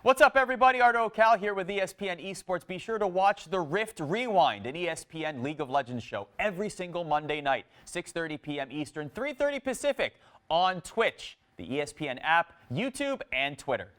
What's up, everybody? Arda Ocal here with ESPN Esports. Be sure to watch the Rift Rewind, an ESPN League of Legends show, every single Monday night, 6:30 p.m. Eastern, 3:30 Pacific, on Twitch, the ESPN app, YouTube, and Twitter.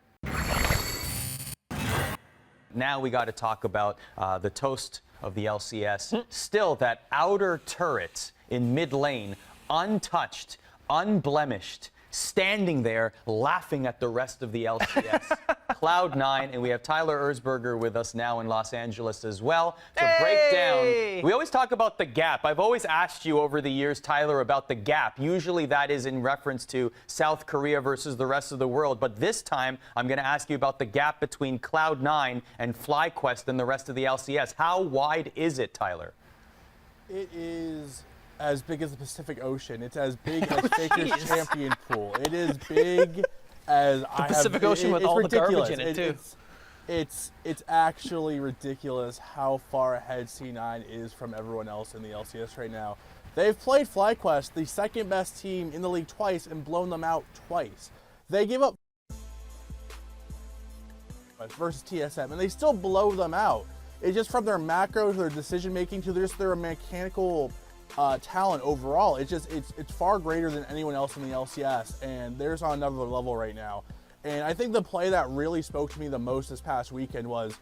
Now we got to talk about the toast of the LCS. Still, that outer turret in mid lane, untouched, unblemished, standing there laughing at the rest of the LCS. Cloud9, and we have Tyler Erzberger with us now in Los Angeles as well to break down. We always talk about the gap. I've always asked you over the years, Tyler, about the gap. Usually that is in reference to South Korea versus the rest of the world. But this time, I'm going to ask you about the gap between Cloud9 and FlyQuest and the rest of the LCS. How wide is it, Tyler? It is as big as the Pacific Ocean. It's as big as Faker's champion pool. It is big as the Pacific Ocean with all ridiculous. the garbage in it, too. It's actually ridiculous how far ahead C9 is from everyone else in the LCS right now. They've played FlyQuest, the second best team in the league, twice and blown them out twice. They give up versus TSM, and they still blow them out. It's just from their macros, their decision making, to just their mechanical talent overall. It's far greater than anyone else in the LCS, and they're on another level right now. And I think the play that really spoke to me the most this past weekend was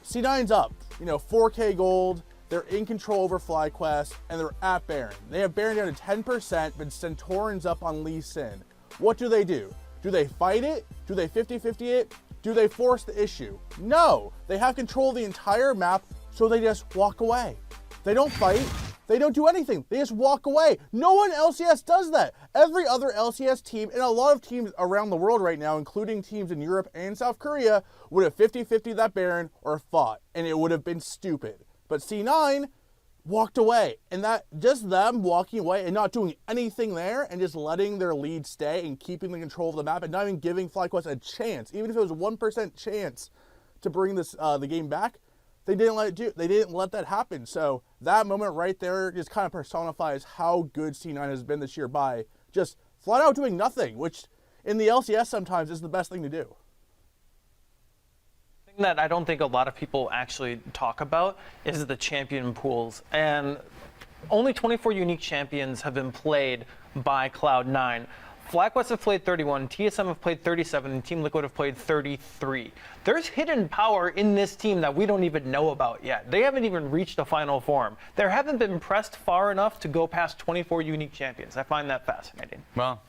C9's up, 4K gold. They're in control over FlyQuest, and they're at Baron. They have Baron down to 10%, but Centaurin's up on Lee Sin. What do? Do they fight it? Do they 50-50 it? Do they force the issue? No, they have control of the entire map, so they just walk away. They don't fight. They don't do anything. They just walk away. No one LCS does that. Every other LCS team, and a lot of teams around the world right now, including teams in Europe and South Korea, would have 50-50 that Baron or fought, and it would have been stupid. But C9 walked away, and that just them walking away and not doing anything there and just letting their lead stay and keeping the control of the map and not even giving FlyQuest a chance, even if it was a 1% chance to bring this the game back. They didn't let that happen. So that moment right there just kind of personifies how good C9 has been this year by just flat out doing nothing, which in the LCS sometimes is the best thing to do. The thing that I don't think a lot of people actually talk about is the champion pools. And only 24 unique champions have been played by Cloud9. FlyQuest have played 31, TSM have played 37, and Team Liquid have played 33. There's hidden power in this team that we don't even know about yet. They haven't even reached a final form. They haven't been pressed far enough to go past 24 unique champions. I find that fascinating. Well,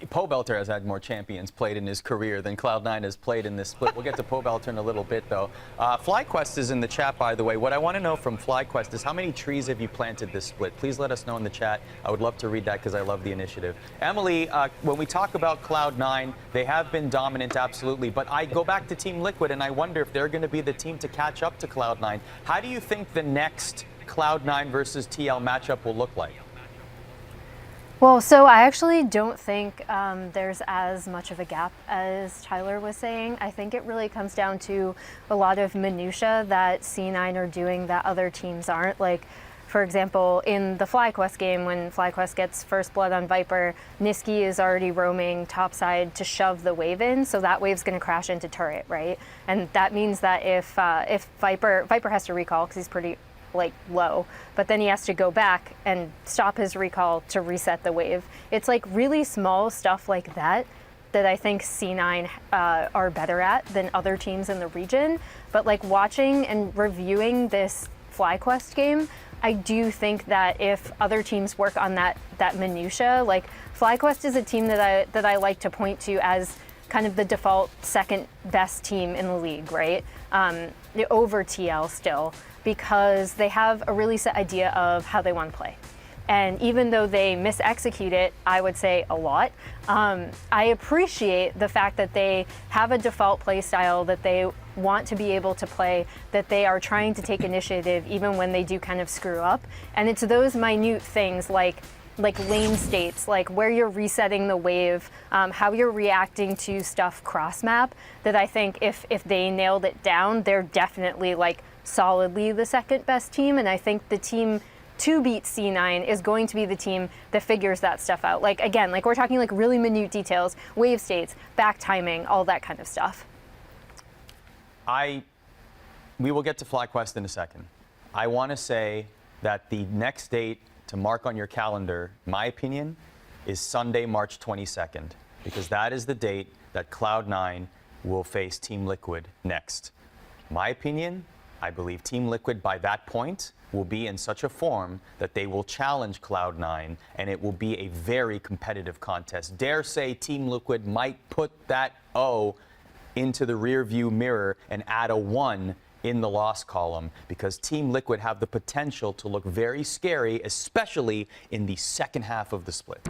Pobelter has had more champions played in his career than Cloud9 has played in this split. We'll get to Pobelter in a little bit, though. FlyQuest is in the chat, by the way. What I want to know from FlyQuest is how many trees have you planted this split? Please let us know in the chat. I would love to read that because I love the initiative. Emily, when we talk about Cloud9, they have been dominant, absolutely. But I go back to Team Liquid, and I wonder if they're going to be the team to catch up to Cloud9. How do you think the next Cloud9 versus TL matchup will look like? Well, so I actually don't think there's as much of a gap as Tyler was saying. I think it really comes down to a lot of minutia that C9 are doing that other teams aren't. Like, for example, in the FlyQuest game, when FlyQuest gets first blood on Viper, Niski is already roaming topside to shove the wave in, so that wave's going to crash into turret, right? And that means that if Viper has to recall because he's pretty low, but then he has to go back and stop his recall to reset the wave. It's like really small stuff like that that I think C9 are better at than other teams in the region. But like watching and reviewing this FlyQuest game, I do think that if other teams work on that minutia, like FlyQuest is a team that I like to point to as kind of the default second best team in the league, right? Over TL still, because they have a really set idea of how they want to play. And even though they mis-execute it, I would say a lot, I appreciate the fact that they have a default play style that they want to be able to play, that they are trying to take initiative even when they do kind of screw up. And it's those minute things like lane states, like where you're resetting the wave, how you're reacting to stuff cross map, that I think if they nailed it down, they're definitely solidly the second best team. And I think the team to beat C9 is going to be the team that figures that stuff out. Again, we're talking really minute details, wave states, back timing, all that kind of stuff. We will get to FlyQuest in a second. I want to say that the next date to mark on your calendar, my opinion, is Sunday, March 22nd, because that is the date that Cloud9 will face Team Liquid next. My opinion, I believe Team Liquid by that point will be in such a form that they will challenge Cloud9, and it will be a very competitive contest. Dare say Team Liquid might put that O into the rearview mirror and add a 1 in the loss column, because Team Liquid have the potential to look very scary, especially in the second half of the split.